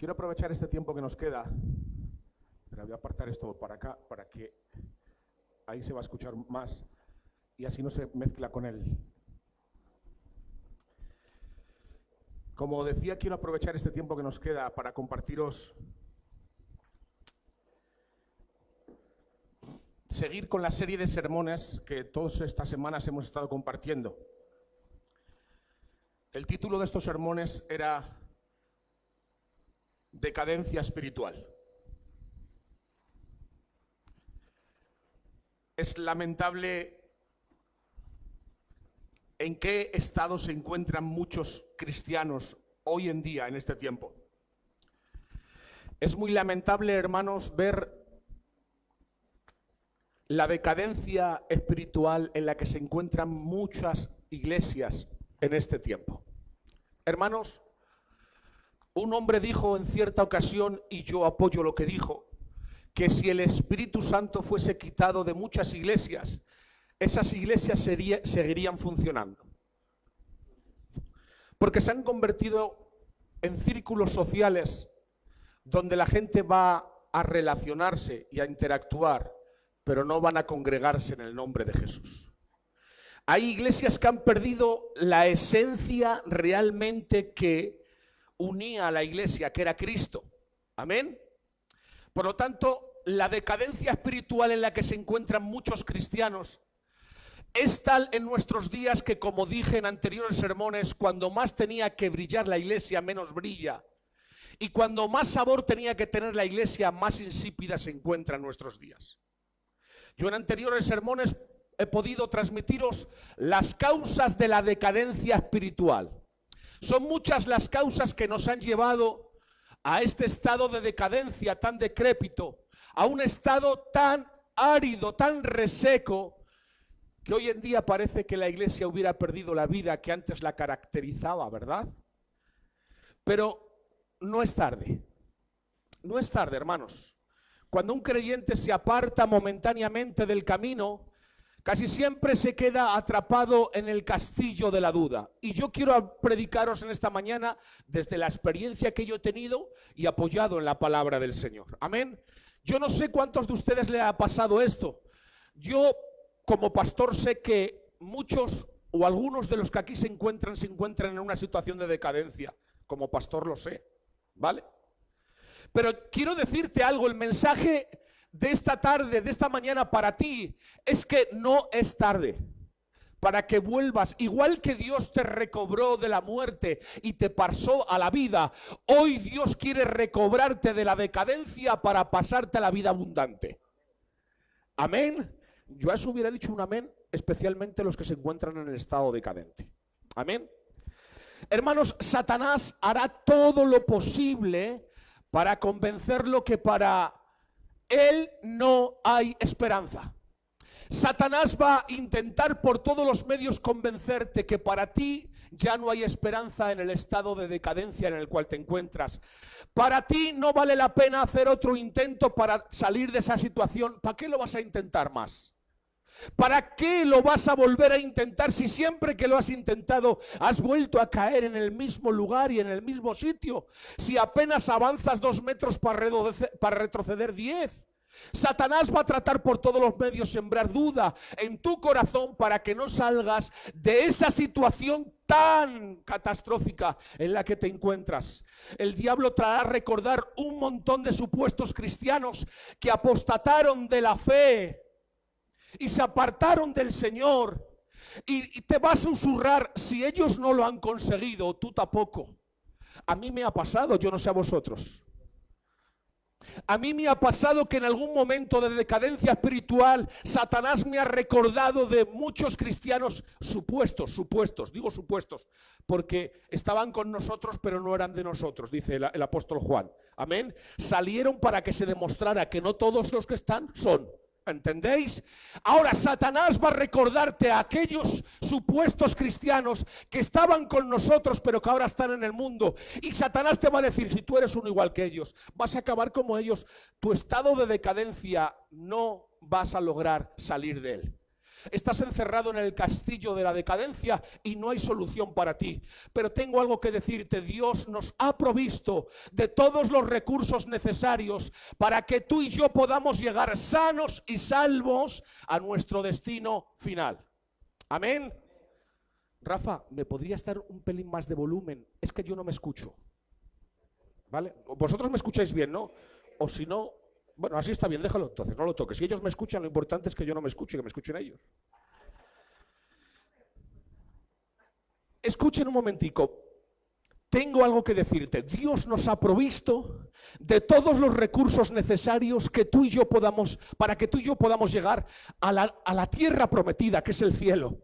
Quiero aprovechar este tiempo que nos queda, pero voy a apartar esto para acá, para que ahí se va a escuchar más y así no se mezcla con él. Como decía, quiero aprovechar este tiempo que nos queda para compartiros, seguir con la serie de sermones que todas estas semanas hemos estado compartiendo. El título de estos sermones era Decadencia espiritual. Es lamentable en qué estado se encuentran muchos cristianos hoy en día, en este tiempo. Es muy lamentable, hermanos, ver la decadencia espiritual en la que se encuentran muchas iglesias en este tiempo. Hermanos, un hombre dijo en cierta ocasión, y yo apoyo lo que dijo, que si el Espíritu Santo fuese quitado de muchas iglesias, esas iglesias seguirían funcionando. Porque se han convertido en círculos sociales donde la gente va a relacionarse y a interactuar, pero no van a congregarse en el nombre de Jesús. Hay iglesias que han perdido la esencia realmente que unía a la iglesia, que era Cristo. Amén. Por lo tanto, la decadencia espiritual en la que se encuentran muchos cristianos es tal en nuestros días que, como dije en anteriores sermones, cuando más tenía que brillar la iglesia, menos brilla. Y cuando más sabor tenía que tener la iglesia, más insípida se encuentra en nuestros días. Yo en anteriores sermones he podido transmitiros las causas de la decadencia espiritual. Son muchas las causas que nos han llevado a este estado de decadencia tan decrépito, a un estado tan árido, tan reseco, que hoy en día parece que la iglesia hubiera perdido la vida que antes la caracterizaba, ¿verdad? Pero no es tarde. No es tarde, hermanos. Cuando un creyente se aparta momentáneamente del camino, casi siempre se queda atrapado en el castillo de la duda. Y yo quiero predicaros en esta mañana desde la experiencia que yo he tenido y apoyado en la palabra del Señor. Amén. Yo no sé cuántos de ustedes le ha pasado esto. Yo, como pastor, sé que muchos o algunos de los que aquí se encuentran en una situación de decadencia. Como pastor lo sé, ¿vale? Pero quiero decirte algo, el mensaje de esta tarde, de esta mañana para ti, es que no es tarde para que vuelvas. Igual que Dios te recobró de la muerte y te pasó a la vida, hoy Dios quiere recobrarte de la decadencia para pasarte a la vida abundante. Amén. Yo a eso hubiera dicho un amén, especialmente los que se encuentran en el estado decadente. Amén. Hermanos, Satanás hará todo lo posible para convencerlo que para él no hay esperanza. Satanás va a intentar por todos los medios convencerte que para ti ya no hay esperanza en el estado de decadencia en el cual te encuentras. Para ti no vale la pena hacer otro intento para salir de esa situación. ¿Para qué lo vas a intentar más? ¿Para qué lo vas a volver a intentar si siempre que lo has intentado has vuelto a caer en el mismo lugar y en el mismo sitio? Si apenas avanzas 2 metros para retroceder 10. Satanás va a tratar por todos los medios sembrar duda en tu corazón para que no salgas de esa situación tan catastrófica en la que te encuentras. El diablo tratará de recordar un montón de supuestos cristianos que apostataron de la fe y se apartaron del Señor, y te va a susurrar: si ellos no lo han conseguido, tú tampoco. A mí me ha pasado, yo no sé a vosotros. A mí me ha pasado que en algún momento de decadencia espiritual Satanás me ha recordado de muchos cristianos supuestos, digo supuestos, porque estaban con nosotros pero no eran de nosotros, dice el apóstol Juan. Amén. Salieron para que se demostrara que no todos los que están son. ¿Entendéis? Ahora Satanás va a recordarte a aquellos supuestos cristianos que estaban con nosotros pero que ahora están en el mundo. Y Satanás te va a decir: si tú eres uno igual que ellos, vas a acabar como ellos. Tu estado de decadencia no vas a lograr salir de él. Estás encerrado en el castillo de la decadencia y no hay solución para ti. Pero tengo algo que decirte. Dios nos ha provisto de todos los recursos necesarios para que tú y yo podamos llegar sanos y salvos a nuestro destino final. Amén. Rafa, ¿me podrías dar un pelín más de volumen? Es que yo no me escucho. ¿Vale? Vosotros me escucháis bien, ¿no? O si no, bueno, así está bien, déjalo entonces, no lo toques. Si ellos me escuchan, lo importante es que yo no me escuche y que me escuchen ellos. Escuchen un momentico. Tengo algo que decirte. Dios nos ha provisto de todos los recursos necesarios que tú y yo podamos, para que tú y yo podamos llegar a la tierra prometida, que es el cielo.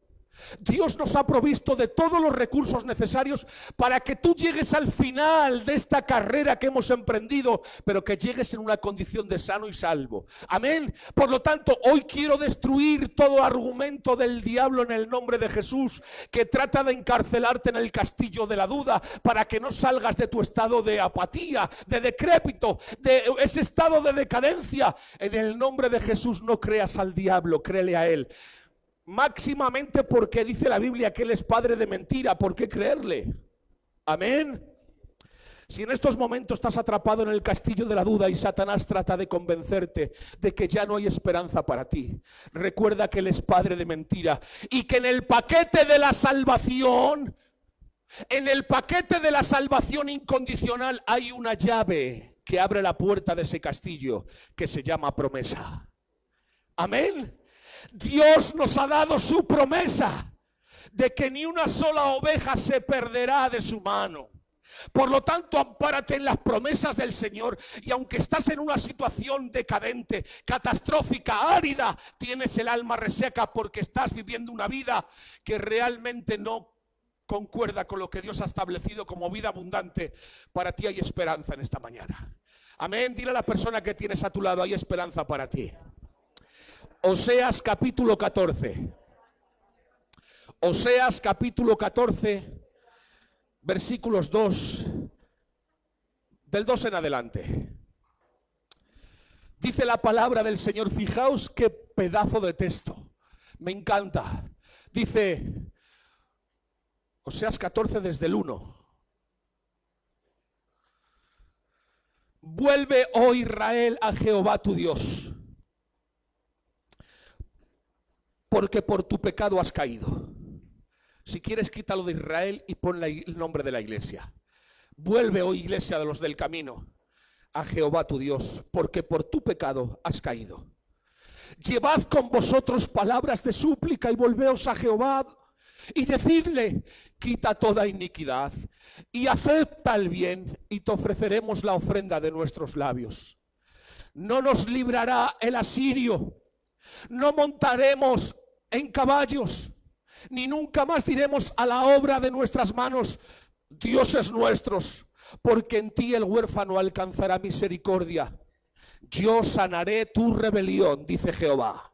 Dios nos ha provisto de todos los recursos necesarios para que tú llegues al final de esta carrera que hemos emprendido, pero que llegues en una condición de sano y salvo. Amén. Por lo tanto, hoy quiero destruir todo argumento del diablo en el nombre de Jesús, que trata de encarcelarte en el castillo de la duda, para que no salgas de tu estado de apatía, de decrépito, de ese estado de decadencia. En el nombre de Jesús, no creas al diablo, créele a él. Máximamente porque dice la Biblia que él es padre de mentira. ¿Por qué creerle? Amén. Si en estos momentos estás atrapado en el castillo de la duda y Satanás trata de convencerte de que ya no hay esperanza para ti, recuerda que él es padre de mentira y que en el paquete de la salvación, incondicional, hay una llave que abre la puerta de ese castillo que se llama promesa. Amén. Dios nos ha dado su promesa de que ni una sola oveja se perderá de su mano. Por lo tanto, ampárate en las promesas del Señor, y aunque estás en una situación decadente, catastrófica, árida, tienes el alma reseca porque estás viviendo una vida que realmente no concuerda con lo que Dios ha establecido como vida abundante, para ti hay esperanza en esta mañana. Amén. Dile a la persona que tienes a tu lado, hay esperanza para ti. Oseas capítulo 14. Oseas capítulo 14, versículos 2, del 2 en adelante. Dice la palabra del Señor, fijaos qué pedazo de texto, me encanta. Dice, Oseas 14 desde el 1. Vuelve, oh Israel, a Jehová tu Dios, porque por tu pecado has caído. Si quieres, quítalo de Israel y pon el nombre de la iglesia. Vuelve, oh iglesia de los del camino, a Jehová tu Dios, porque por tu pecado has caído. Llevad con vosotros palabras de súplica y volveos a Jehová y decidle, quita toda iniquidad y acepta el bien, y te ofreceremos la ofrenda de nuestros labios. No nos librará el asirio, no montaremos en caballos, ni nunca más diremos a la obra de nuestras manos, dioses nuestros, porque en ti el huérfano alcanzará misericordia. Yo sanaré tu rebelión, dice Jehová.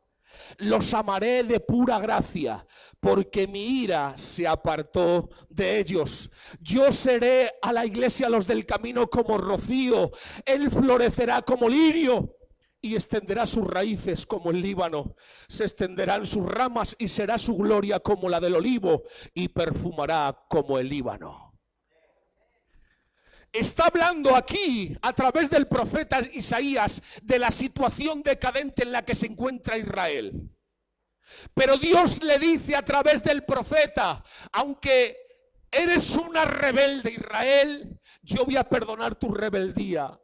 Los amaré de pura gracia, porque mi ira se apartó de ellos. Yo seré a la iglesia, los del camino, como rocío. Él florecerá como lirio y extenderá sus raíces como el Líbano. Se extenderán sus ramas y será su gloria como la del olivo, y perfumará como el Líbano. Está hablando aquí a través del profeta Isaías de la situación decadente en la que se encuentra Israel. Pero Dios le dice a través del profeta, aunque eres una rebelde, Israel, yo voy a perdonar tu rebeldía.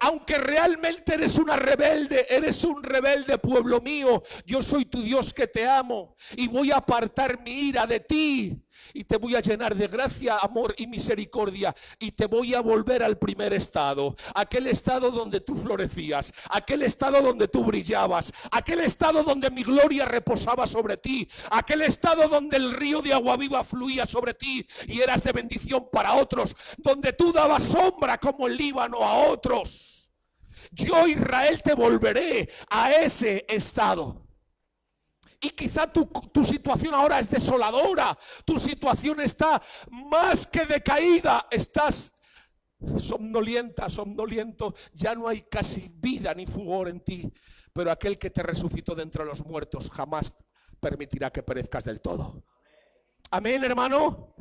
Aunque realmente eres una rebelde, eres un rebelde, pueblo mío, yo soy tu Dios que te amo y voy a apartar mi ira de ti y te voy a llenar de gracia, amor y misericordia, y te voy a volver al primer estado, aquel estado donde tú florecías, aquel estado donde tú brillabas, aquel estado donde mi gloria reposaba sobre ti, aquel estado donde el río de agua viva fluía sobre ti y eras de bendición para otros, donde tú dabas sombra como el Líbano a otros. Yo, Israel, te volveré a ese estado. Y quizá tu situación ahora es desoladora, tu situación está más que decaída, estás somnolienta, somnoliento, ya no hay casi vida ni fulgor en ti, pero aquel que te resucitó de entre los muertos jamás permitirá que perezcas del todo. Amén, hermano.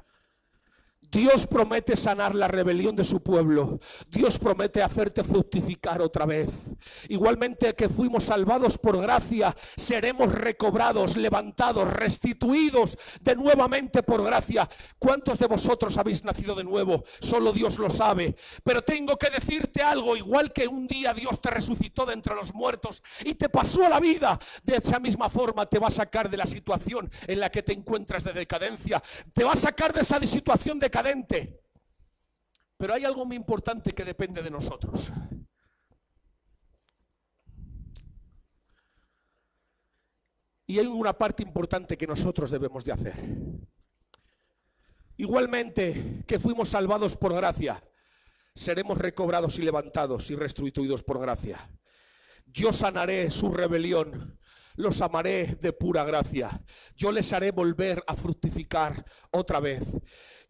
Dios promete sanar la rebelión de su pueblo. Dios promete hacerte fructificar otra vez. Igualmente que fuimos salvados por gracia, seremos recobrados, levantados, restituidos de nuevamente por gracia. ¿Cuántos de vosotros habéis nacido de nuevo? Solo Dios lo sabe. Pero tengo que decirte algo, igual que un día Dios te resucitó de entre los muertos y te pasó a la vida, de esa misma forma te va a sacar de la situación en la que te encuentras de decadencia. Te va a sacar de esa situación decadente. Pero hay algo muy importante que depende de nosotros. Y hay una parte importante que nosotros debemos de hacer. Igualmente que fuimos salvados por gracia, seremos recobrados y levantados y restituidos por gracia. Yo sanaré su rebelión, los amaré de pura gracia. Yo les haré volver a fructificar otra vez.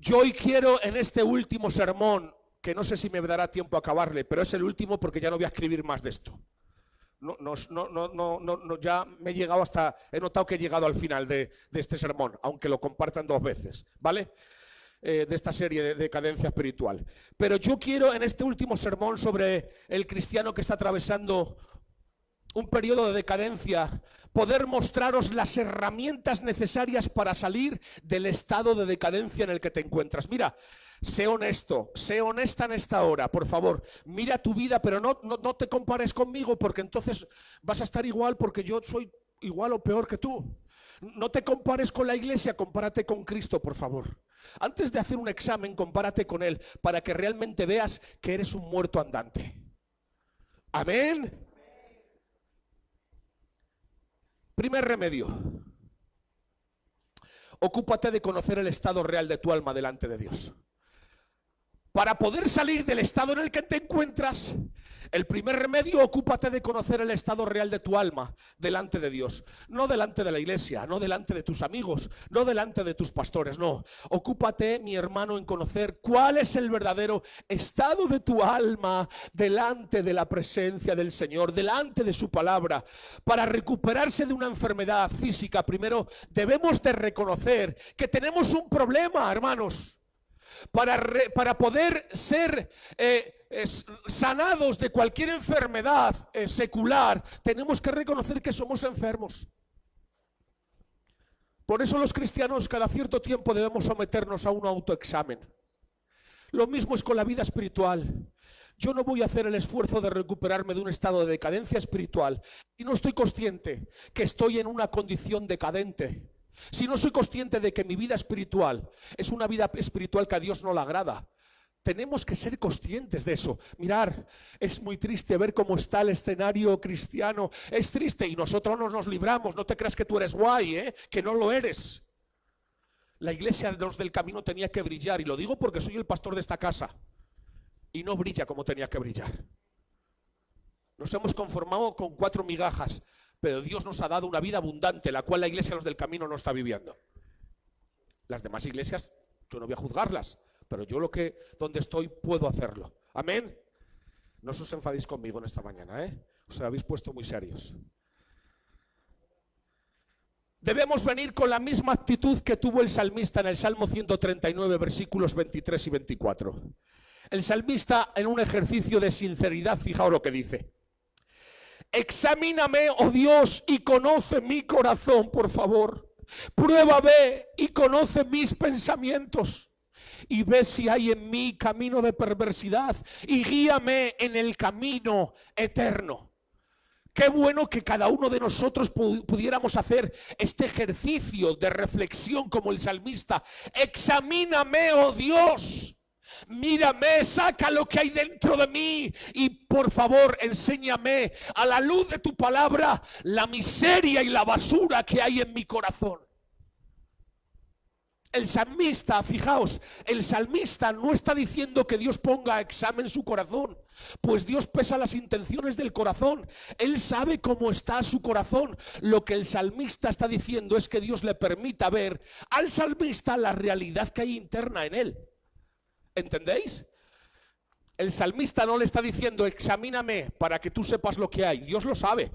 Yo hoy quiero en este último sermón, que no sé si me dará tiempo a acabarle, pero es el último porque ya no voy a escribir más de esto. Ya me he llegado hasta, he notado que he llegado al final de este sermón, aunque lo compartan 2 veces, ¿vale? De esta serie de decadencia espiritual. Pero yo quiero en este último sermón sobre el cristiano que está atravesando un periodo de decadencia, poder mostraros las herramientas necesarias para salir del estado de decadencia en el que te encuentras. Mira, sé honesto, sé honesta en esta hora, por favor. Mira tu vida, pero no te compares conmigo, porque entonces vas a estar igual, porque yo soy igual o peor que tú. No te compares con la iglesia, compárate con Cristo, por favor. Antes de hacer un examen, compárate con Él, para que realmente veas que eres un muerto andante. Amén. Primer remedio: ocúpate de conocer el estado real de tu alma delante de Dios. Para poder salir del estado en el que te encuentras, el primer remedio, ocúpate de conocer el estado real de tu alma delante de Dios. No delante de la iglesia, no delante de tus amigos, no delante de tus pastores, no. Ocúpate, mi hermano, en conocer cuál es el verdadero estado de tu alma delante de la presencia del Señor, delante de su palabra. Para recuperarse de una enfermedad física, primero debemos de reconocer que tenemos un problema, hermanos. Para poder ser sanados de cualquier enfermedad secular, tenemos que reconocer que somos enfermos. Por eso los cristianos cada cierto tiempo debemos someternos a un autoexamen. Lo mismo es con la vida espiritual. Yo no voy a hacer el esfuerzo de recuperarme de un estado de decadencia espiritual y no estoy consciente que estoy en una condición decadente. Si no soy consciente de que mi vida espiritual es una vida espiritual que a Dios no le agrada, tenemos que ser conscientes de eso. Mirar, es muy triste ver cómo está el escenario cristiano. Es triste y nosotros no nos libramos. No te creas que tú eres guay, que no lo eres. La iglesia de los del camino tenía que brillar, y lo digo porque soy el pastor de esta casa, y no brilla como tenía que brillar. Nos hemos conformado con 4 migajas. Pero Dios nos ha dado una vida abundante, la cual la iglesia de los del camino no está viviendo. Las demás iglesias, yo no voy a juzgarlas, pero yo donde estoy puedo hacerlo. Amén. No os enfadéis conmigo en esta mañana, Os habéis puesto muy serios. Debemos venir con la misma actitud que tuvo el salmista en el Salmo 139, versículos 23 y 24. El salmista, en un ejercicio de sinceridad, fijaos lo que dice: examíname, oh Dios, y conoce mi corazón, por favor. Pruébame y conoce mis pensamientos, y ve si hay en mí camino de perversidad, y guíame en el camino eterno. Qué bueno que cada uno de nosotros pudiéramos hacer este ejercicio de reflexión como el salmista. Examíname, oh Dios. Mírame, saca lo que hay dentro de mí y por favor enséñame a la luz de tu palabra la miseria y la basura que hay en mi corazón. El salmista, fijaos, el salmista no está diciendo que Dios ponga a examen su corazón, pues Dios pesa las intenciones del corazón. Él sabe cómo está su corazón. Lo que el salmista está diciendo es que Dios le permita ver al salmista la realidad que hay interna en él. ¿Entendéis? El salmista no le está diciendo examíname para que tú sepas lo que hay. Dios lo sabe.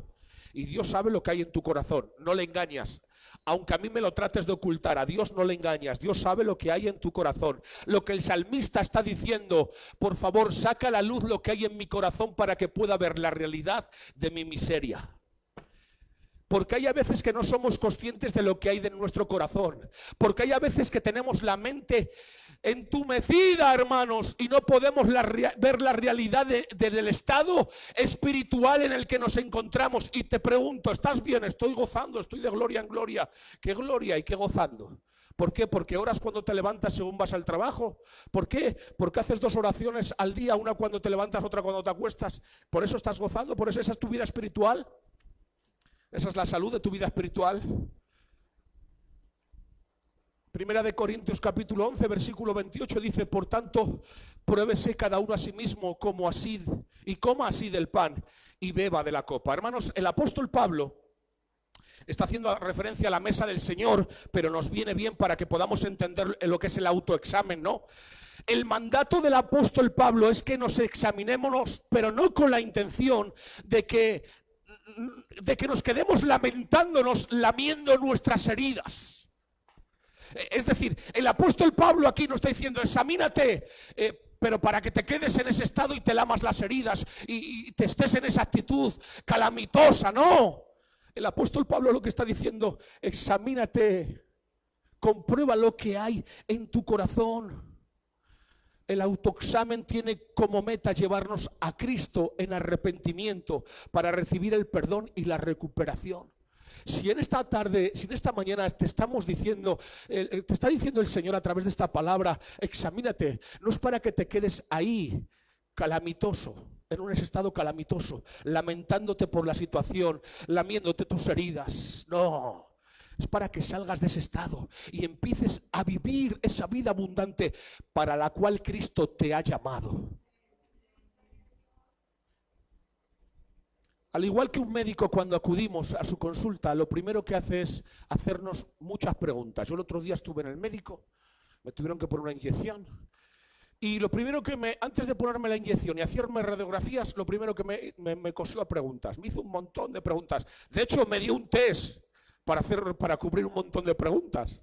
Y Dios sabe lo que hay en tu corazón. No le engañas. Aunque a mí me lo trates de ocultar, a Dios no le engañas. Dios sabe lo que hay en tu corazón. Lo que el salmista está diciendo, por favor, saca a la luz lo que hay en mi corazón para que pueda ver la realidad de mi miseria. Porque hay a veces que no somos conscientes de lo que hay en nuestro corazón. Porque hay a veces que tenemos la mente entumecida, hermanos, y no podemos ver la realidad del estado espiritual en el que nos encontramos. Y te pregunto, ¿estás bien? Estoy gozando, estoy de gloria en gloria. ¿Qué gloria y qué gozando? ¿Por qué? Porque oras cuando te levantas según vas al trabajo. ¿Por qué? Porque haces 2 oraciones al día, una cuando te levantas, otra cuando te acuestas. ¿Por eso estás gozando? ¿Por eso esa es tu vida espiritual? ¿Esa es la salud de tu vida espiritual? Primera de Corintios capítulo 11, versículo 28 dice, por tanto, pruébese cada uno a sí mismo como así, y coma así del pan y beba de la copa. Hermanos, el apóstol Pablo está haciendo referencia a la mesa del Señor, pero nos viene bien para que podamos entender lo que es el autoexamen, ¿no? El mandato del apóstol Pablo es que nos examinemos, pero no con la intención de que nos quedemos lamentándonos, lamiendo nuestras heridas. Es decir, el apóstol Pablo aquí nos está diciendo, examínate, pero para que te quedes en ese estado y te lamas las heridas y te estés en esa actitud calamitosa, no. El apóstol Pablo lo que está diciendo, examínate, comprueba lo que hay en tu corazón. El autoexamen tiene como meta llevarnos a Cristo en arrepentimiento para recibir el perdón y la recuperación. Si en esta tarde, si en esta mañana te estamos diciendo, te está diciendo el Señor a través de esta palabra, examínate, no es para que te quedes ahí calamitoso, en un estado calamitoso, lamentándote por la situación, lamiéndote tus heridas, no. Es para que salgas de ese estado y empieces a vivir esa vida abundante para la cual Cristo te ha llamado. Al igual que un médico cuando acudimos a su consulta, lo primero que hace es hacernos muchas preguntas. Yo el otro día estuve en el médico, me tuvieron que poner una inyección. Y lo primero que antes de ponerme la inyección y hacerme radiografías, lo primero que me cosió a preguntas. Me hizo un montón de preguntas. De hecho, me dio un test para cubrir un montón de preguntas.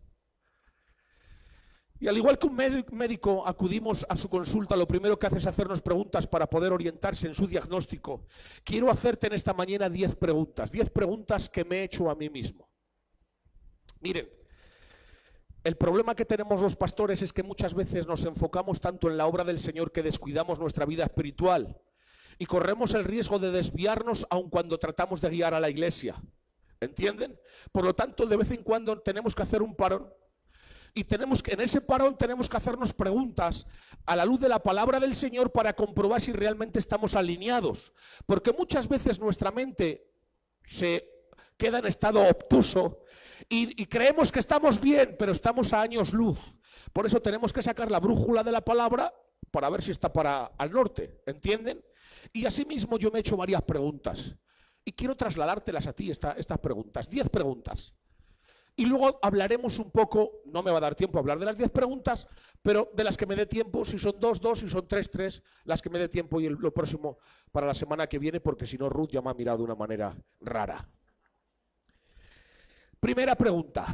Y al igual que un médico acudimos a su consulta, lo primero que hace es hacernos preguntas para poder orientarse en su diagnóstico. Quiero hacerte en esta mañana 10 preguntas que me he hecho a mí mismo. Miren, el problema que tenemos los pastores es que muchas veces nos enfocamos tanto en la obra del Señor que descuidamos nuestra vida espiritual y corremos el riesgo de desviarnos aun cuando tratamos de guiar a la iglesia. ¿Entienden? Por lo tanto, de vez en cuando tenemos que hacer un parón. Y en ese parón tenemos que hacernos preguntas a la luz de la palabra del Señor para comprobar si realmente estamos alineados. Porque muchas veces nuestra mente se queda en estado obtuso y creemos que estamos bien, pero estamos a años luz. Por eso tenemos que sacar la brújula de la palabra para ver si está al norte. ¿Entienden? Y asimismo yo me he hecho varias preguntas. Y quiero trasladártelas a ti, estas preguntas. 10 preguntas. Y luego hablaremos un poco, no me va a dar tiempo a hablar de las 10 preguntas, pero de las que me dé tiempo, si son 2, 2, si son 3, 3, las que me dé tiempo y lo próximo para la semana que viene, porque si no Ruth ya me ha mirado de una manera rara. Primera pregunta.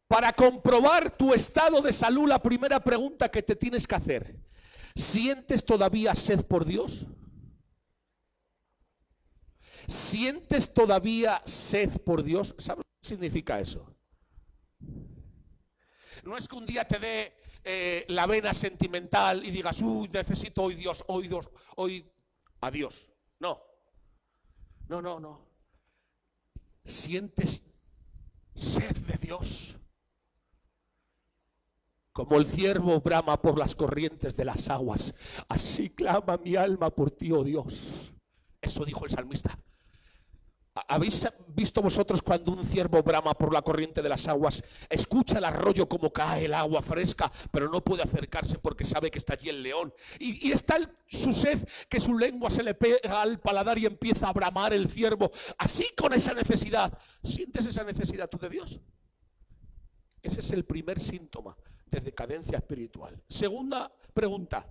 Para comprobar tu estado de salud, la primera pregunta que te tienes que hacer, ¿sientes todavía sed por Dios? ¿Sientes todavía sed por Dios? ¿Sabes qué significa eso? No es que un día te dé la vena sentimental y digas, uy, necesito hoy Dios, hoy a Dios. No. ¿Sientes sed de Dios? Como el ciervo brama por las corrientes de las aguas, así clama mi alma por ti, oh Dios. Eso dijo el salmista. ¿Habéis visto vosotros cuando un ciervo brama por la corriente de las aguas? Escucha el arroyo como cae el agua fresca, pero no puede acercarse porque sabe que está allí el león. Y está su sed que su lengua se le pega al paladar y empieza a bramar el ciervo. Así con esa necesidad. ¿Sientes esa necesidad tú de Dios? Ese es el primer síntoma de decadencia espiritual. Segunda pregunta.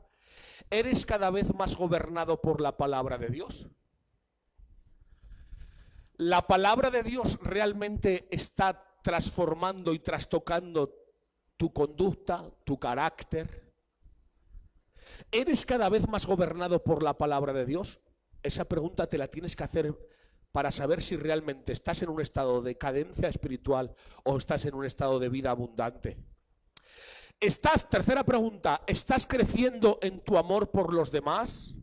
¿Eres cada vez más gobernado por la palabra de Dios? ¿La palabra de Dios realmente está transformando y trastocando tu conducta, tu carácter? ¿Eres cada vez más gobernado por la palabra de Dios? Esa pregunta te la tienes que hacer para saber si realmente estás en un estado de decadencia espiritual o estás en un estado de vida abundante. Tercera pregunta, ¿estás creciendo en tu amor por los demás?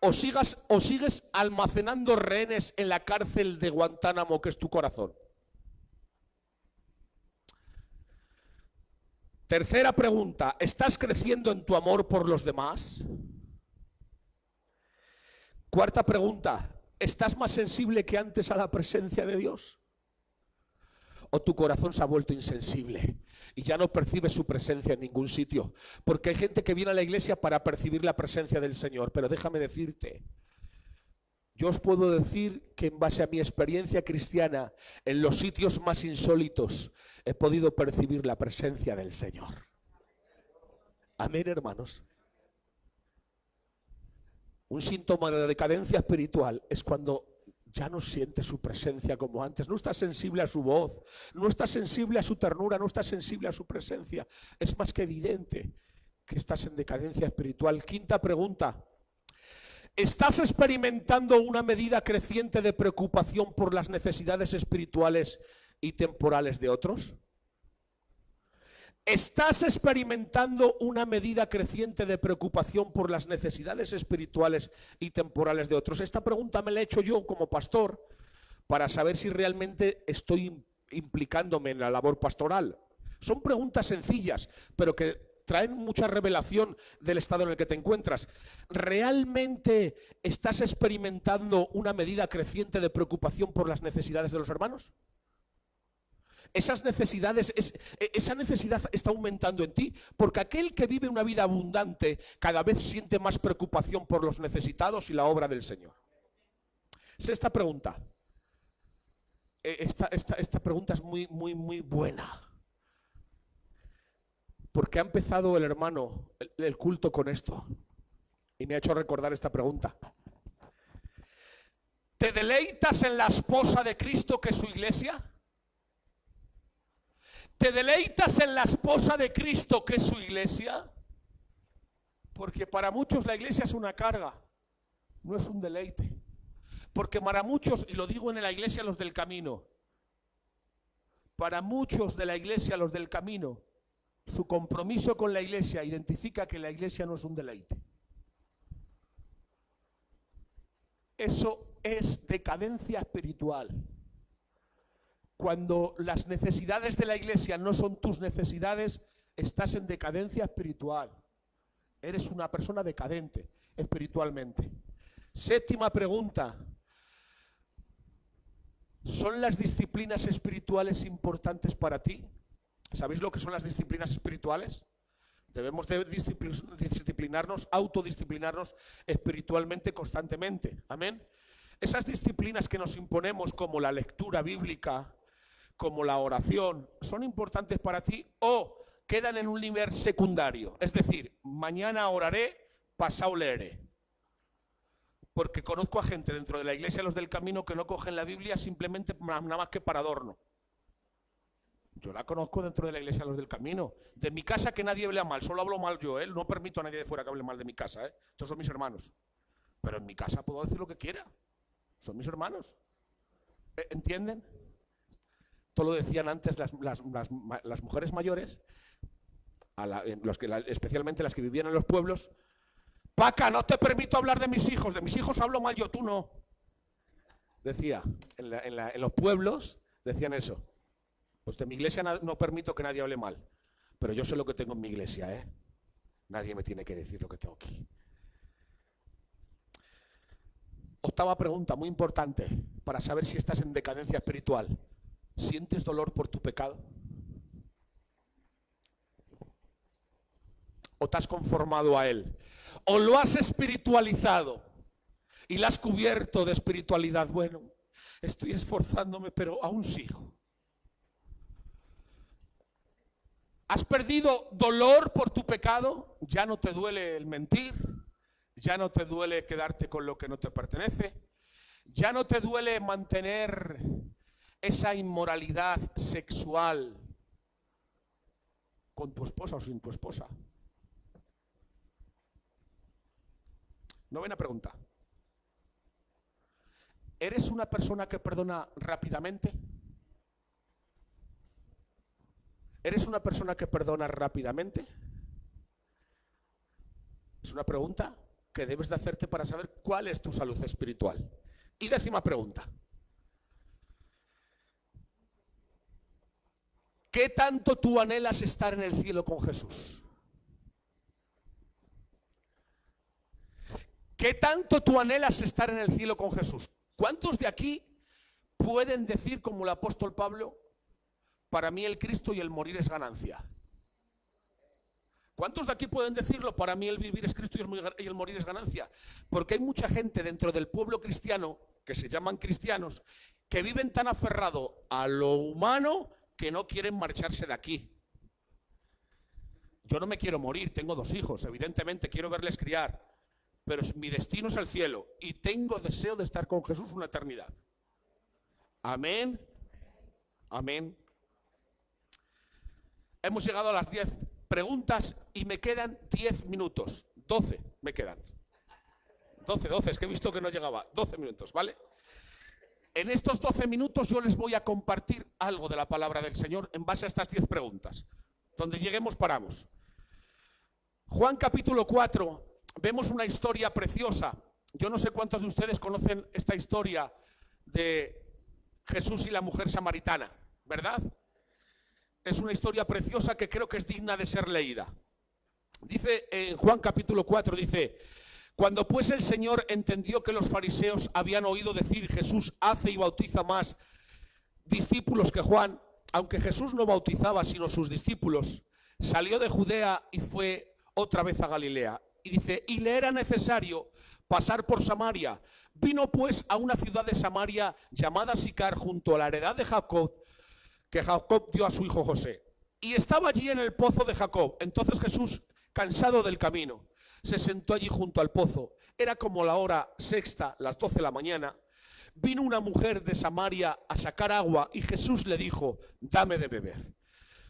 ¿O sigues almacenando rehenes en la cárcel de Guantánamo, que es tu corazón? Tercera pregunta, ¿estás creciendo en tu amor por los demás? Cuarta pregunta, ¿estás más sensible que antes a la presencia de Dios? ¿O tu corazón se ha vuelto insensible y ya no percibes su presencia en ningún sitio? Porque hay gente que viene a la iglesia para percibir la presencia del Señor, pero déjame decirte, yo os puedo decir que en base a mi experiencia cristiana, en los sitios más insólitos, he podido percibir la presencia del Señor. Amén, hermanos. Un síntoma de decadencia espiritual es cuando ya no sientes su presencia como antes. No estás sensible a su voz, no estás sensible a su ternura, no estás sensible a su presencia. Es más que evidente que estás en decadencia espiritual. Quinta pregunta. ¿Estás experimentando una medida creciente de preocupación por las necesidades espirituales y temporales de otros? ¿Estás experimentando una medida creciente de preocupación por las necesidades espirituales y temporales de otros? Esta pregunta me la he hecho yo como pastor para saber si realmente estoy implicándome en la labor pastoral. Son preguntas sencillas, pero que traen mucha revelación del estado en el que te encuentras. ¿Realmente estás experimentando una medida creciente de preocupación por las necesidades de los hermanos? Esa necesidad está aumentando en ti, porque aquel que vive una vida abundante cada vez siente más preocupación por los necesitados y la obra del Señor. Sexta pregunta. Esta pregunta es muy buena, porque ha empezado el hermano el culto con esto y me ha hecho recordar esta pregunta. ¿Te deleitas en la esposa de Cristo, que es su iglesia? ¿Te deleitas en la esposa de Cristo, que es su iglesia? Porque para muchos la iglesia es una carga, no es un deleite. Porque para muchos, y lo digo en la iglesia los del camino, para muchos de la iglesia los del camino, su compromiso con la iglesia identifica que la iglesia no es un deleite. Eso es decadencia espiritual. Cuando las necesidades de la iglesia no son tus necesidades, estás en decadencia espiritual. Eres una persona decadente espiritualmente. Séptima pregunta. ¿Son las disciplinas espirituales importantes para ti? ¿Sabéis lo que son las disciplinas espirituales? Debemos de disciplinarnos, autodisciplinarnos espiritualmente constantemente. Amén. Esas disciplinas que nos imponemos, como la lectura bíblica, como la oración, ¿son importantes para ti o quedan en un nivel secundario? Es decir, mañana oraré, pasado leeré. Porque conozco a gente dentro de la iglesia, los del camino, que no cogen la Biblia simplemente nada más que para adorno. Yo la conozco dentro de la iglesia, los del camino. De mi casa que nadie hable mal, solo hablo mal yo, ¿eh? No permito a nadie de fuera que hable mal de mi casa, ¿eh? Estos son mis hermanos. Pero en mi casa puedo decir lo que quiera. Son mis hermanos. ¿Entienden? Esto lo decían antes las mujeres mayores, especialmente las que vivían en los pueblos. Paca, no te permito hablar de mis hijos hablo mal yo, tú no. Decía, en los pueblos decían eso. Pues de mi iglesia no permito que nadie hable mal, pero yo sé lo que tengo en mi iglesia, ¿eh? Nadie me tiene que decir lo que tengo aquí. Octava pregunta, muy importante, para saber si estás en decadencia espiritual. ¿Sientes dolor por tu pecado? ¿O te has conformado a él? ¿O lo has espiritualizado y lo has cubierto de espiritualidad? Bueno, estoy esforzándome, pero aún sigo. ¿Has perdido dolor por tu pecado? Ya no te duele el mentir, ya no te duele quedarte con lo que no te pertenece, ya no te duele mantener esa inmoralidad sexual con tu esposa o sin tu esposa. Novena pregunta. ¿Eres una persona que perdona rápidamente? ¿Eres una persona que perdona rápidamente? Es una pregunta que debes de hacerte para saber cuál es tu salud espiritual. Y décima pregunta. ¿Qué tanto tú anhelas estar en el cielo con Jesús? ¿Qué tanto tú anhelas estar en el cielo con Jesús? ¿Cuántos de aquí pueden decir como el apóstol Pablo, para mí el Cristo y el morir es ganancia? ¿Cuántos de aquí pueden decirlo? Para mí el vivir es Cristo y el morir es ganancia. Porque hay mucha gente dentro del pueblo cristiano, que se llaman cristianos, que viven tan aferrados a lo humano que no quieren marcharse de aquí. Yo no me quiero morir, tengo 2 hijos, evidentemente quiero verles criar, pero mi destino es el cielo y tengo deseo de estar con Jesús una eternidad. Amén. Amén. Hemos llegado a las 10 preguntas y me quedan 10 minutos. 12 me quedan. 12, es que he visto que no llegaba. 12 minutos, ¿vale? En estos 12 minutos yo les voy a compartir algo de la palabra del Señor en base a estas 10 preguntas. Donde lleguemos paramos. Juan capítulo 4, vemos una historia preciosa. Yo no sé cuántos de ustedes conocen esta historia de Jesús y la mujer samaritana, ¿verdad? Es una historia preciosa que creo que es digna de ser leída. Dice en Juan capítulo 4, dice: cuando pues el Señor entendió que los fariseos habían oído decir, Jesús hace y bautiza más discípulos que Juan, aunque Jesús no bautizaba sino sus discípulos, salió de Judea y fue otra vez a Galilea. Y dice, y le era necesario pasar por Samaria. Vino pues a una ciudad de Samaria llamada Sicar, junto a la heredad de Jacob, que Jacob dio a su hijo José. Y estaba allí en el pozo de Jacob. Entonces Jesús, cansado del camino, se sentó allí junto al pozo. Era como la hora sexta, las 12 de la mañana. Vino una mujer de Samaria a sacar agua y Jesús le dijo, dame de beber.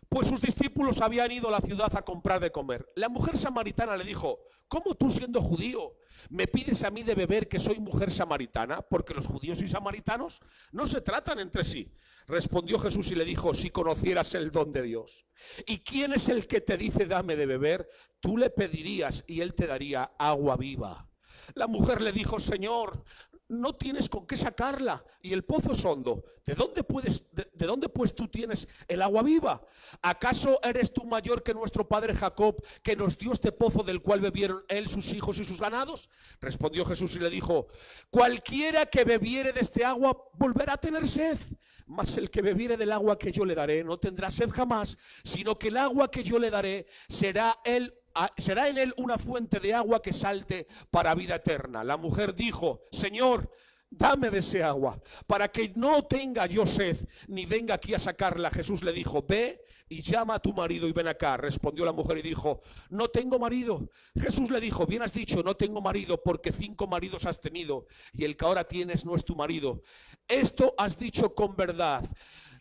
Pues sus discípulos habían ido a la ciudad a comprar de comer. La mujer samaritana le dijo, ¿cómo tú siendo judío me pides a mí de beber que soy mujer samaritana? Porque los judíos y samaritanos no se tratan entre sí. Respondió Jesús y le dijo, si conocieras el don de Dios. ¿Y quién es el que te dice dame de beber? Tú le pedirías y él te daría agua viva. La mujer le dijo, Señor, no tienes con qué sacarla y el pozo es hondo. ¿De dónde pues tú tienes el agua viva? ¿Acaso eres tú mayor que nuestro padre Jacob, que nos dio este pozo del cual bebieron él, sus hijos y sus ganados? Respondió Jesús y le dijo, cualquiera que bebiere de este agua volverá a tener sed, mas el que bebiere del agua que yo le daré no tendrá sed jamás, sino que el agua que yo le daré será en él una fuente de agua que salte para vida eterna. La mujer dijo, Señor, dame de ese agua, para que no tenga yo sed, ni venga aquí a sacarla. Jesús le dijo, ve y llama a tu marido y ven acá. Respondió la mujer y dijo, no tengo marido. Jesús le dijo, bien has dicho, no tengo marido, porque 5 maridos has tenido, y el que ahora tienes no es tu marido. Esto has dicho con verdad.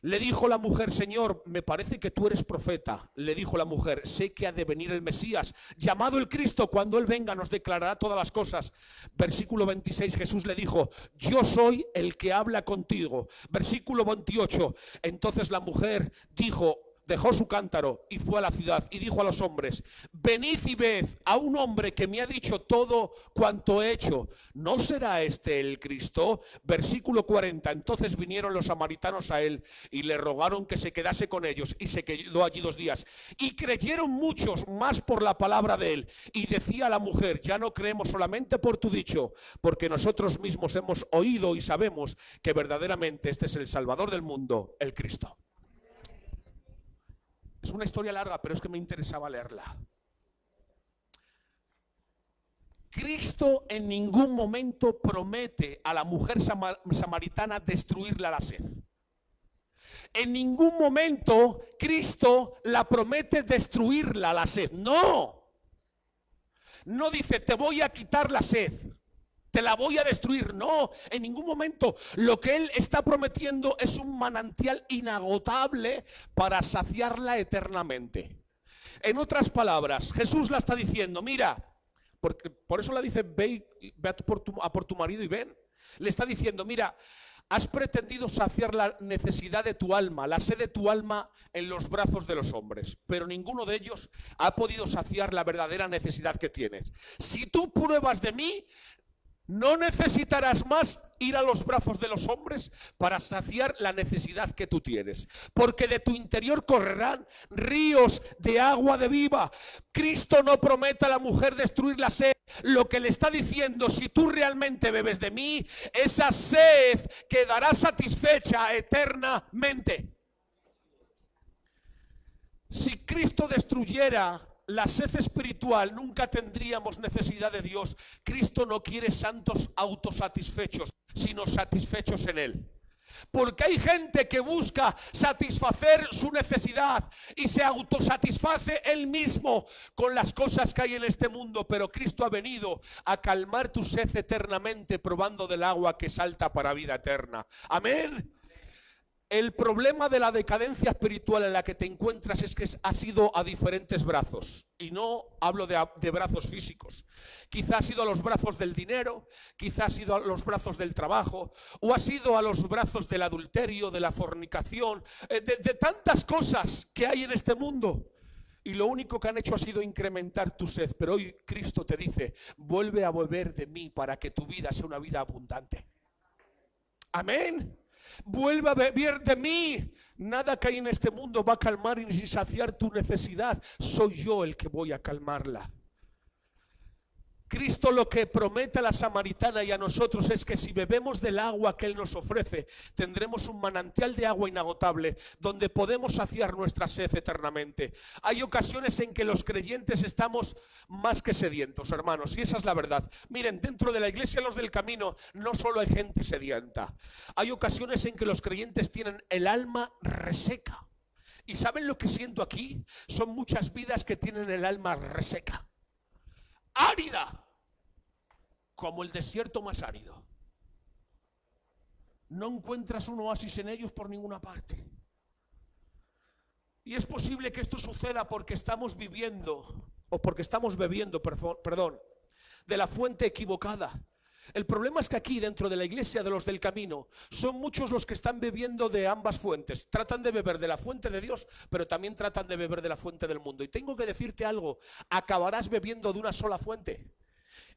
Le dijo la mujer, Señor, me parece que tú eres profeta. Le dijo la mujer, sé que ha de venir el Mesías, llamado el Cristo. Cuando Él venga nos declarará todas las cosas. Versículo 26, Jesús le dijo, yo soy el que habla contigo. Versículo 28, entonces la mujer dejó su cántaro y fue a la ciudad y dijo a los hombres, venid y ved a un hombre que me ha dicho todo cuanto he hecho. ¿No será este el Cristo? Versículo 40, entonces vinieron los samaritanos a él y le rogaron que se quedase con ellos y se quedó allí 2 días. Y creyeron muchos más por la palabra de él. Y decía a la mujer, ya no creemos solamente por tu dicho, porque nosotros mismos hemos oído y sabemos que verdaderamente este es el Salvador del mundo, el Cristo. Es una historia larga, pero es que me interesaba leerla. Cristo en ningún momento promete a la mujer samaritana destruirle a la sed. En ningún momento Cristo la promete destruirla a la sed. No. No dice, te voy a quitar la sed, te la voy a destruir. No, en ningún momento. Lo que Él está prometiendo es un manantial inagotable para saciarla eternamente. En otras palabras, Jesús la está diciendo, mira, porque por eso la dice, ve a por tu marido y ven. Le está diciendo, mira, has pretendido saciar la necesidad de tu alma, la sed de tu alma en los brazos de los hombres, pero ninguno de ellos ha podido saciar la verdadera necesidad que tienes. Si tú pruebas de mí, no necesitarás más ir a los brazos de los hombres para saciar la necesidad que tú tienes, porque de tu interior correrán ríos de agua de viva. Cristo no promete a la mujer destruir la sed. Lo que le está diciendo, si tú realmente bebes de mí, esa sed quedará satisfecha eternamente. Si Cristo destruyera la sed espiritual, nunca tendríamos necesidad de Dios. Cristo no quiere santos autosatisfechos, sino satisfechos en Él. Porque hay gente que busca satisfacer su necesidad y se autosatisface él mismo con las cosas que hay en este mundo. Pero Cristo ha venido a calmar tu sed eternamente, probando del agua que salta para vida eterna. Amén. El problema de la decadencia espiritual en la que te encuentras es que has ido a diferentes brazos. Y no hablo de brazos físicos. Quizás has ido a los brazos del dinero, quizás has ido a los brazos del trabajo, o has ido a los brazos del adulterio, de la fornicación, de tantas cosas que hay en este mundo. Y lo único que han hecho ha sido incrementar tu sed. Pero hoy Cristo te dice, vuelve a beber de mí para que tu vida sea una vida abundante. Amén. Vuelve a beber de mí. Nada que hay en este mundo va a calmar ni saciar tu necesidad. Soy yo el que voy a calmarla. Cristo lo que promete a la samaritana y a nosotros es que si bebemos del agua que Él nos ofrece, tendremos un manantial de agua inagotable donde podemos saciar nuestra sed eternamente. Hay ocasiones en que los creyentes estamos más que sedientos, hermanos, y esa es la verdad. Miren, dentro de la iglesia Los del Camino no solo hay gente sedienta. Hay ocasiones en que los creyentes tienen el alma reseca. ¿Y saben lo que siento aquí? Son muchas vidas que tienen el alma reseca, árida, como el desierto más árido. No encuentras un oasis en ellos por ninguna parte. Y es posible que esto suceda porque estamos viviendo, o porque estamos bebiendo, perdón, de la fuente equivocada. El problema es que aquí dentro de la iglesia de Los del Camino son muchos los que están bebiendo de ambas fuentes. Tratan de beber de la fuente de Dios, pero también tratan de beber de la fuente del mundo. Y tengo que decirte algo, acabarás bebiendo de una sola fuente.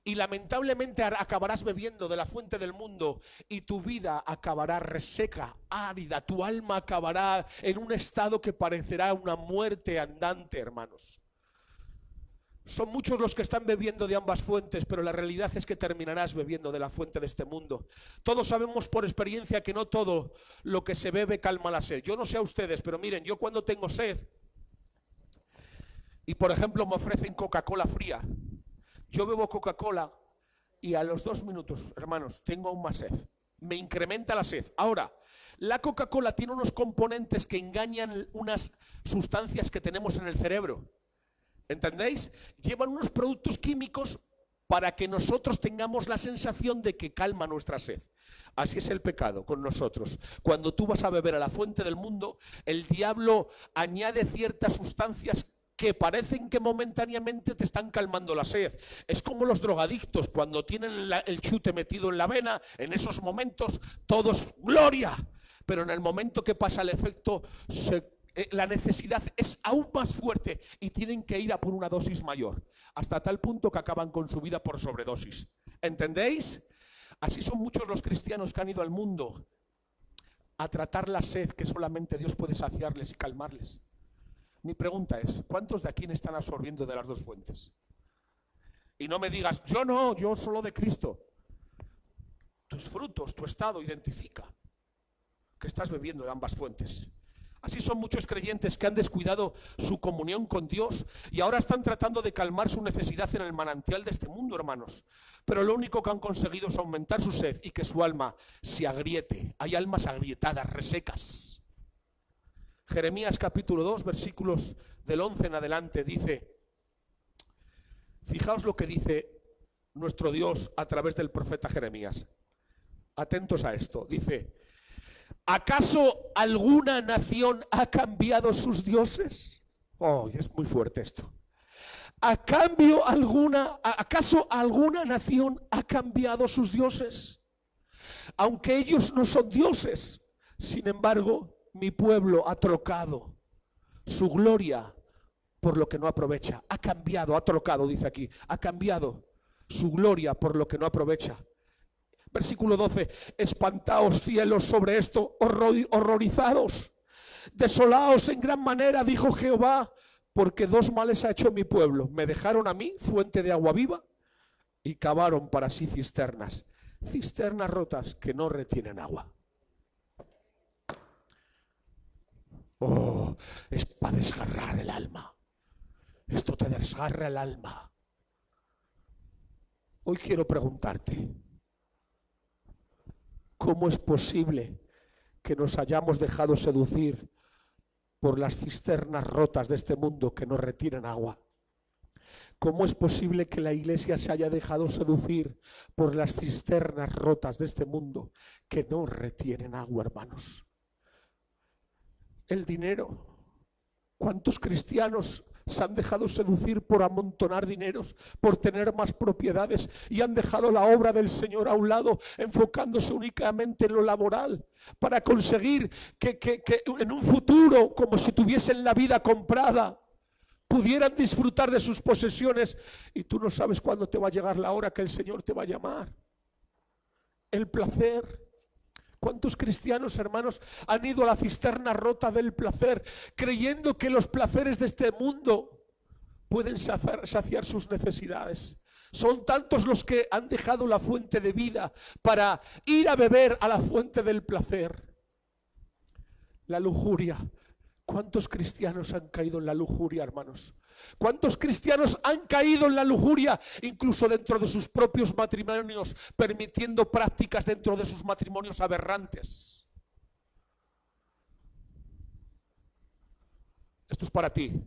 Y lamentablemente acabarás bebiendo de la fuente del mundo y tu vida acabará reseca, árida. Tu alma acabará en un estado que parecerá una muerte andante, hermanos. Son muchos los que están bebiendo de ambas fuentes, pero la realidad es que terminarás bebiendo de la fuente de este mundo. Todos sabemos por experiencia que no todo lo que se bebe calma la sed. Yo no sé a ustedes, pero miren, yo cuando tengo sed y por ejemplo me ofrecen Coca-Cola fría, yo bebo Coca-Cola y a los 2 minutos, hermanos, tengo aún más sed. Me incrementa la sed. Ahora, la Coca-Cola tiene unos componentes que engañan unas sustancias que tenemos en el cerebro. ¿Entendéis? Llevan unos productos químicos para que nosotros tengamos la sensación de que calma nuestra sed. Así es el pecado con nosotros. Cuando tú vas a beber a la fuente del mundo, el diablo añade ciertas sustancias que parecen que momentáneamente te están calmando la sed. Es como los drogadictos cuando tienen el chute metido en la vena. En esos momentos todo es gloria, pero en el momento que pasa el efecto la necesidad es aún más fuerte y tienen que ir a por una dosis mayor, hasta tal punto que acaban con su vida por sobredosis. ¿Entendéis? Así son muchos los cristianos que han ido al mundo a tratar la sed que solamente Dios puede saciarles y calmarles. Mi pregunta es, ¿cuántos de aquí están absorbiendo de las dos fuentes? Y no me digas, yo no, yo solo de Cristo. Tus frutos, tu estado identifica que estás bebiendo de ambas fuentes. Así son muchos creyentes que han descuidado su comunión con Dios y ahora están tratando de calmar su necesidad en el manantial de este mundo, hermanos. Pero lo único que han conseguido es aumentar su sed y que su alma se agriete. Hay almas agrietadas, resecas. Jeremías capítulo 2, versículos del 11 en adelante dice: Fijaos lo que dice nuestro Dios a través del profeta Jeremías. Atentos a esto. Dice: ¿acaso alguna nación ha cambiado sus dioses? Oh, es muy fuerte esto. ¿Acaso alguna nación ha cambiado sus dioses? Aunque ellos no son dioses, sin embargo, mi pueblo ha trocado su gloria por lo que no aprovecha. Ha cambiado, ha trocado, dice aquí. Ha cambiado su gloria por lo que no aprovecha. Versículo 12. Espantaos cielos sobre esto, horrorizados. Desolaos en gran manera, dijo Jehová, porque dos males ha hecho mi pueblo. Me dejaron a mí fuente de agua viva y cavaron para sí cisternas. Cisternas rotas que no retienen agua. Oh, es para desgarrar el alma. Esto te desgarra el alma. Hoy quiero preguntarte, ¿cómo es posible que nos hayamos dejado seducir por las cisternas rotas de este mundo que no retienen agua? ¿Cómo es posible que la iglesia se haya dejado seducir por las cisternas rotas de este mundo que no retienen agua, hermanos? El dinero. ¿Cuántos cristianos se han dejado seducir por amontonar dineros, por tener más propiedades, y han dejado la obra del Señor a un lado, enfocándose únicamente en lo laboral, para conseguir que en un futuro, como si tuviesen la vida comprada, pudieran disfrutar de sus posesiones? Y tú no sabes cuándo te va a llegar la hora que el Señor te va a llamar. El placer. ¿Cuántos cristianos, hermanos, han ido a la cisterna rota del placer, creyendo que los placeres de este mundo pueden saciar sus necesidades? Son tantos los que han dejado la fuente de vida para ir a beber a la fuente del placer. La lujuria. ¿Cuántos cristianos han caído en la lujuria, hermanos? ¿Cuántos cristianos han caído en la lujuria, incluso dentro de sus propios matrimonios, permitiendo prácticas dentro de sus matrimonios aberrantes? Esto es para ti.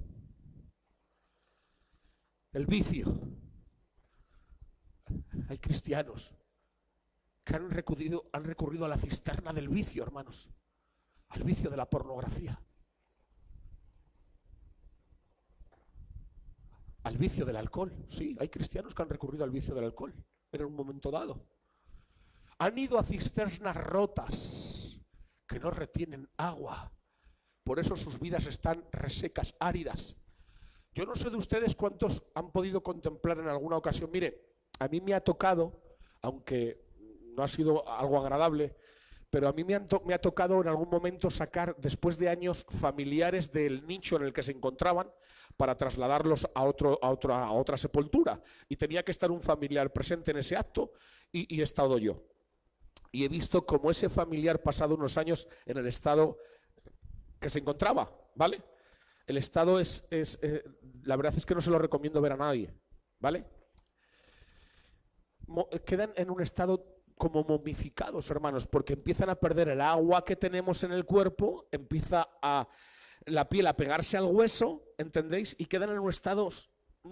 El vicio. Hay cristianos que han recurrido a la cisterna del vicio, hermanos, al vicio de la pornografía, al vicio del alcohol. Sí, hay cristianos que han recurrido al vicio del alcohol en un momento dado. Han ido a cisternas rotas que no retienen agua. Por eso sus vidas están resecas, áridas. Yo no sé de ustedes cuántos han podido contemplar en alguna ocasión. Mire, a mí me ha tocado, aunque no ha sido algo agradable, pero a mí me ha tocado en algún momento sacar, después de años, familiares del nicho en el que se encontraban para trasladarlos a otra sepultura. Y tenía que estar un familiar presente en ese acto y he estado yo. Y he visto cómo ese familiar, pasado unos años, en el estado que se encontraba, ¿vale? El estado la verdad es que no se lo recomiendo ver a nadie, ¿vale? Quedan en un estado como momificados, hermanos, porque empiezan a perder el agua que tenemos en el cuerpo, empieza la piel a pegarse al hueso, ¿entendéis? Y quedan en un estado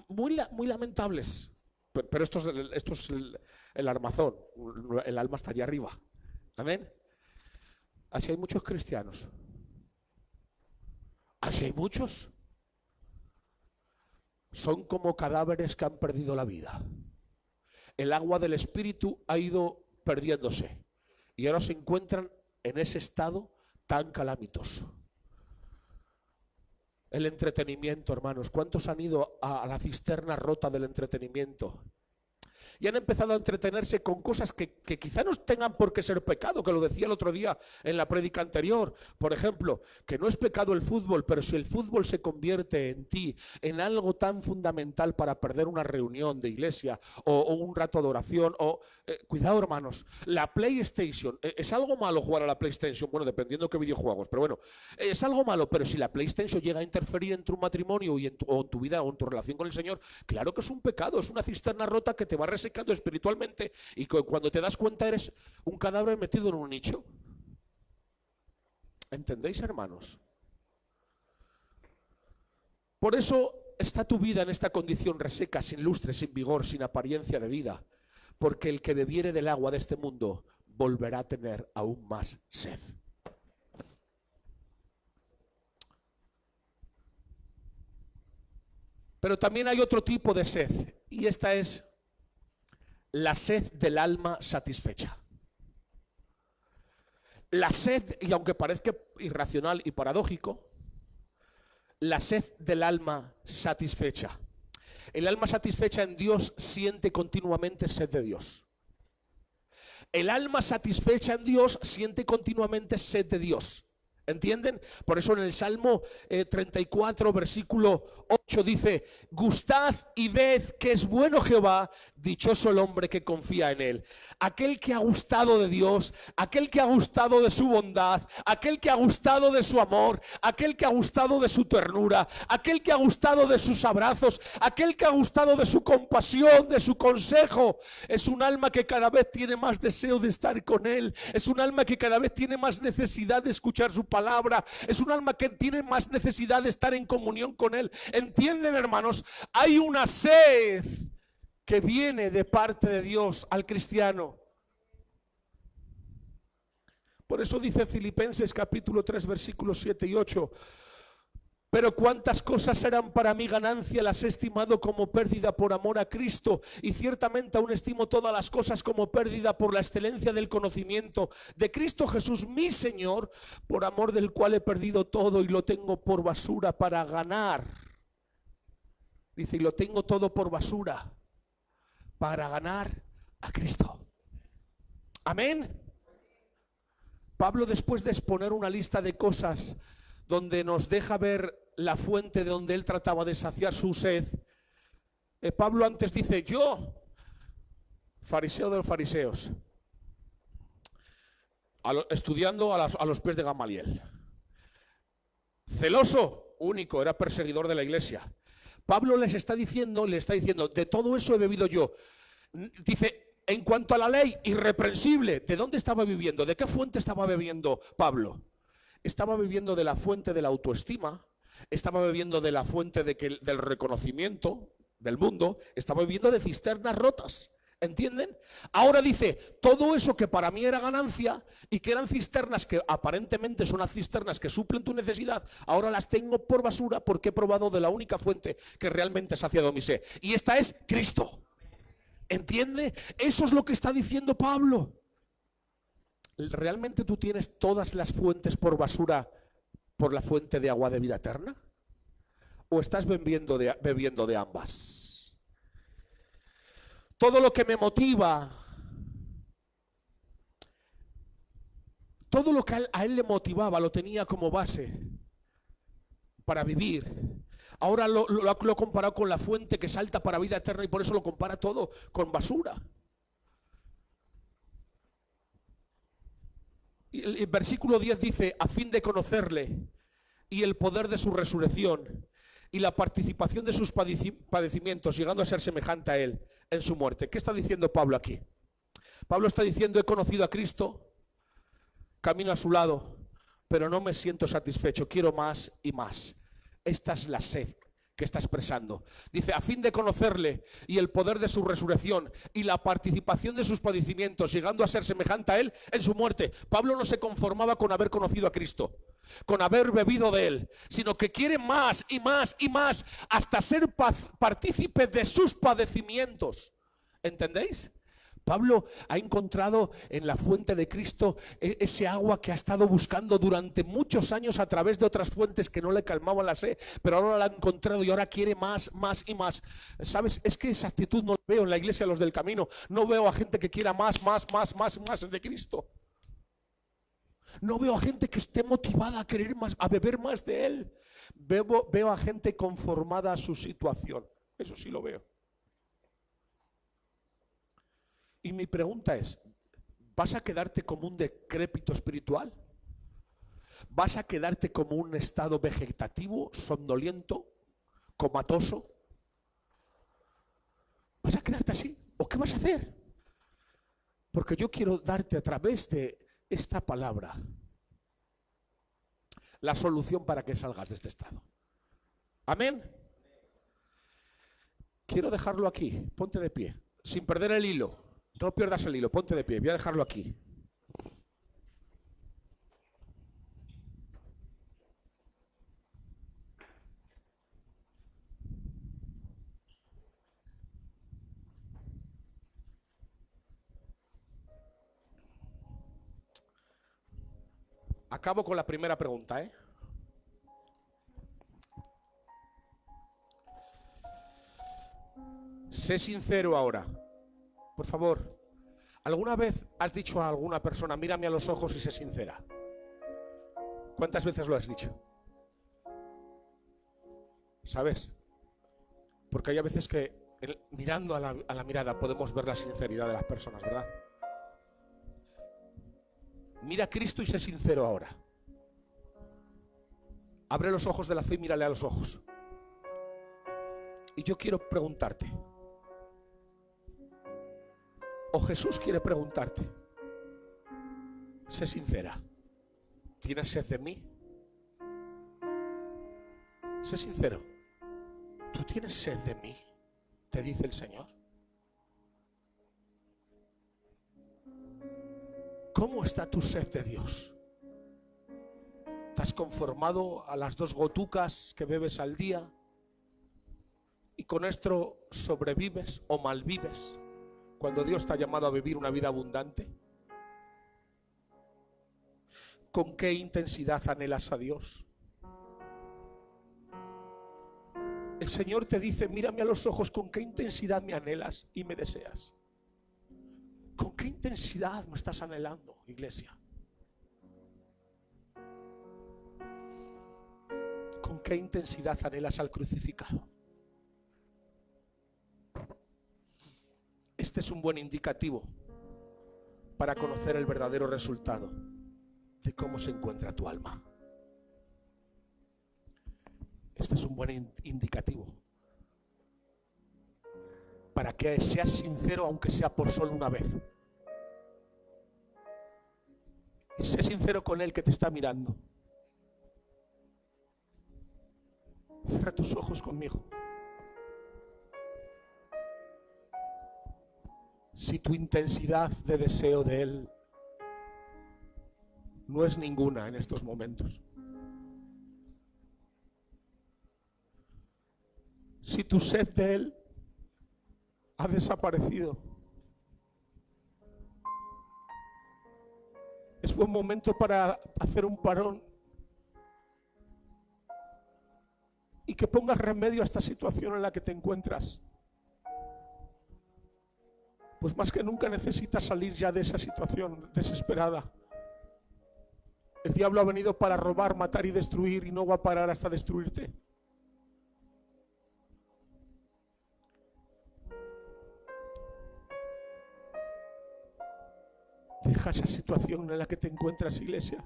muy lamentables. Pero esto es el armazón, el alma está allá arriba. Amén. Así hay muchos cristianos. Así hay muchos. Son como cadáveres que han perdido la vida. El agua del espíritu ha ido perdiéndose y ahora se encuentran en ese estado tan calamitoso. El entretenimiento, hermanos. ¿Cuántos han ido a la cisterna rota del entretenimiento? Y han empezado a entretenerse con cosas que quizá no tengan por qué ser pecado, que lo decía el otro día en la prédica anterior. Por ejemplo, que no es pecado el fútbol, pero si el fútbol se convierte en ti en algo tan fundamental para perder una reunión de iglesia o un rato de oración, cuidado, hermanos, la PlayStation, ¿es algo malo jugar a la PlayStation? Bueno, dependiendo de qué videojuegos, pero bueno, es algo malo, pero si la PlayStation llega a interferir en tu matrimonio o en tu vida o en tu relación con el Señor, claro que es un pecado, es una cisterna rota que te va resecando espiritualmente y cuando te das cuenta eres un cadáver metido en un nicho. ¿Entendéis, hermanos? Por eso está tu vida en esta condición reseca, sin lustre, sin vigor, sin apariencia de vida? Porque el que bebiere del agua de este mundo volverá a tener aún más sed. Pero también hay otro tipo de sed, y esta es la sed del alma satisfecha. La sed, y aunque parezca irracional y paradójico, la sed del alma satisfecha. El alma satisfecha en Dios siente continuamente sed de Dios. El alma satisfecha en Dios siente continuamente sed de Dios. ¿Entienden? Por eso en el Salmo 34, versículo 8 dice: gustad y ved que es bueno Jehová, dichoso el hombre que confía en él. Aquel que ha gustado de Dios, aquel que ha gustado de su bondad, aquel que ha gustado de su amor, aquel que ha gustado de su ternura, aquel que ha gustado de sus abrazos, aquel que ha gustado de su compasión, de su consejo, es un alma que cada vez tiene más deseo de estar con él. Es un alma que cada vez tiene más necesidad de escuchar su palabra. Es un alma que tiene más necesidad de estar en comunión con él. ¿Entienden, hermanos? Hay una sed que viene de parte de Dios al cristiano. Por eso dice Filipenses capítulo 3 versículos 7 y 8: pero cuántas cosas eran para mi ganancia, las he estimado como pérdida por amor a Cristo, y ciertamente aún estimo todas las cosas como pérdida por la excelencia del conocimiento de Cristo Jesús mi Señor, por amor del cual he perdido todo y lo tengo por basura para ganar. Dice, y lo tengo todo por basura para ganar a Cristo. Amén. Pablo, después de exponer una lista de cosas donde nos deja ver la fuente de donde él trataba de saciar su sed, Pablo antes dice: yo, fariseo de los fariseos, estudiando a los pies de Gamaliel, celoso, único, era perseguidor de la iglesia. Pablo le está diciendo, de todo eso he bebido yo. Dice, en cuanto a la ley, irreprensible. ¿De dónde estaba viviendo? ¿De qué fuente estaba bebiendo Pablo? Estaba bebiendo de la fuente de la autoestima, estaba bebiendo de la fuente del reconocimiento del mundo, estaba bebiendo de cisternas rotas. ¿Entienden? Ahora dice, todo eso que para mí era ganancia y que eran cisternas que aparentemente son las cisternas que suplen tu necesidad, ahora las tengo por basura porque he probado de la única fuente que realmente ha saciado mi sed. Y esta es Cristo. ¿Entiende? Eso es lo que está diciendo Pablo. ¿Realmente tú tienes todas las fuentes por basura por la fuente de agua de vida eterna? ¿O estás bebiendo de ambas? Todo lo que me motiva, todo lo que a él le motivaba, lo tenía como base para vivir. Ahora lo ha comparado con la fuente que salta para vida eterna y por eso lo compara todo con basura. Y el versículo 10 dice, a fin de conocerle y el poder de su resurrección y la participación de sus padecimientos, llegando a ser semejante a él en su muerte. ¿Qué está diciendo Pablo aquí? Pablo está diciendo, he conocido a Cristo, camino a su lado, pero no me siento satisfecho, quiero más y más. Esta es la sed que está expresando. Dice, a fin de conocerle y el poder de su resurrección y la participación de sus padecimientos, llegando a ser semejante a él en su muerte. Pablo no se conformaba con haber conocido a Cristo, con haber bebido de él, sino que quiere más y más y más, hasta ser partícipe de sus padecimientos. ¿Entendéis? Pablo ha encontrado en la fuente de Cristo ese agua que ha estado buscando durante muchos años a través de otras fuentes que no le calmaban la sed, pero ahora la ha encontrado y ahora quiere más, más y más. ¿Sabes? Es que esa actitud no la veo en la iglesia de los del camino. No veo a gente que quiera más de Cristo. No veo a gente que esté motivada a querer más, a beber más de él. Veo a gente conformada a su situación. Eso sí lo veo. Y mi pregunta es, ¿vas a quedarte como un decrépito espiritual? ¿Vas a quedarte como un estado vegetativo, somnoliento, comatoso? ¿Vas a quedarte así? ¿O qué vas a hacer? Porque yo quiero darte a través de esta palabra la solución para que salgas de este estado. Amén. Quiero dejarlo aquí. Ponte de pie. Sin perder el hilo. No pierdas el hilo. Ponte de pie. Voy a dejarlo aquí. Acabo con la primera pregunta, ¿eh? Sé sincero ahora. Por favor. ¿Alguna vez has dicho a alguna persona, mírame a los ojos y sé sincera? ¿Cuántas veces lo has dicho? ¿Sabes? Porque hay a veces que mirando a la mirada podemos ver la sinceridad de las personas, ¿verdad? Mira a Cristo y sé sincero ahora. Abre los ojos de la fe y mírale a los ojos. Y yo quiero preguntarte, o Jesús quiere preguntarte, sé sincera, ¿tienes sed de mí? Sé sincero, ¿tú tienes sed de mí? Te dice el Señor. ¿Cómo está tu sed de Dios? ¿Te has conformado a las 2 gotucas que bebes al día y con esto sobrevives o malvives cuando Dios te ha llamado a vivir una vida abundante? ¿Con qué intensidad anhelas a Dios? El Señor te dice, mírame a los ojos, ¿con qué intensidad me anhelas y me deseas? ¿Con qué intensidad me estás anhelando, iglesia? ¿Con qué intensidad anhelas al crucificado? Este es un buen indicativo para conocer el verdadero resultado de cómo se encuentra tu alma. Este es un buen indicativo para que seas sincero, aunque sea por solo una vez. Y sé sincero con Él que te está mirando. Cierra tus ojos conmigo. Si tu intensidad de deseo de Él no es ninguna en estos momentos, si tu sed de Él ha desaparecido, es buen momento para hacer un parón y que pongas remedio a esta situación en la que te encuentras. Pues más que nunca necesitas salir ya de esa situación desesperada. El diablo ha venido para robar, matar y destruir, y no va a parar hasta destruirte. Deja esa situación en la que te encuentras, iglesia.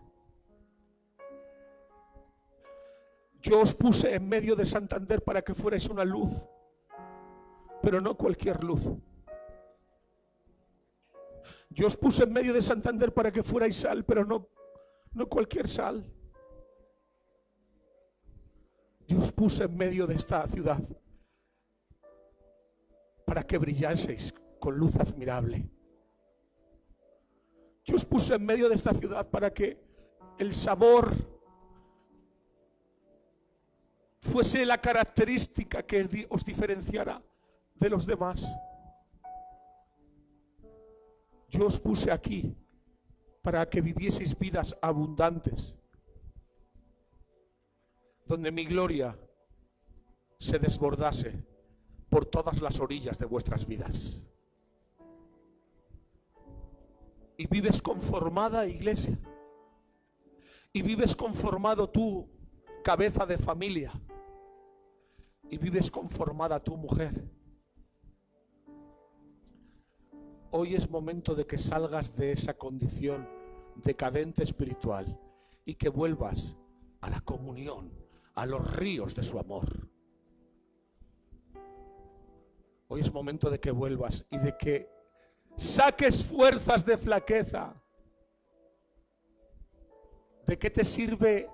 Yo os puse en medio de Santander para que fuerais una luz, pero no cualquier luz. Yo os puse en medio de Santander para que fuerais sal, pero no cualquier sal. Yo os puse en medio de esta ciudad para que brillaseis con luz admirable. Yo os puse en medio de esta ciudad para que el sabor fuese la característica que os diferenciara de los demás. Yo os puse aquí para que vivieseis vidas abundantes, donde mi gloria se desbordase por todas las orillas de vuestras vidas. Y vives conformada, iglesia, y vives conformado tú, cabeza de familia, y vives conformada tú, mujer. Hoy es momento de que salgas de esa condición decadente espiritual y que vuelvas a la comunión, a los ríos de su amor. Hoy es momento de que vuelvas y de que saques fuerzas de flaqueza. ¿De qué te sirve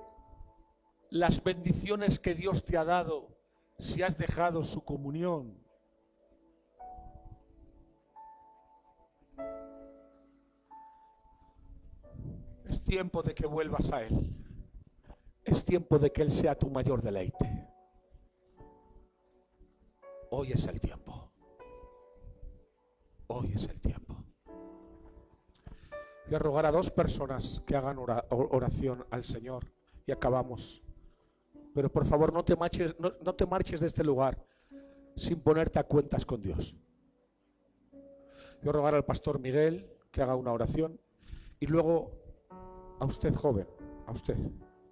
las bendiciones que Dios te ha dado si has dejado su comunión? Es tiempo de que vuelvas a Él. Es tiempo de que Él sea tu mayor deleite. Hoy es el tiempo. Hoy es el tiempo. Voy a rogar a 2 personas que hagan oración al Señor y acabamos. Pero por favor no te marches de este lugar sin ponerte a cuentas con Dios. Voy a rogar al pastor Miguel que haga una oración y luego a usted, joven, a usted,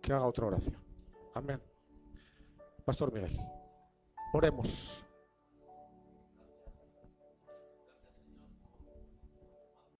que haga otra oración. Amén. Pastor Miguel, oremos.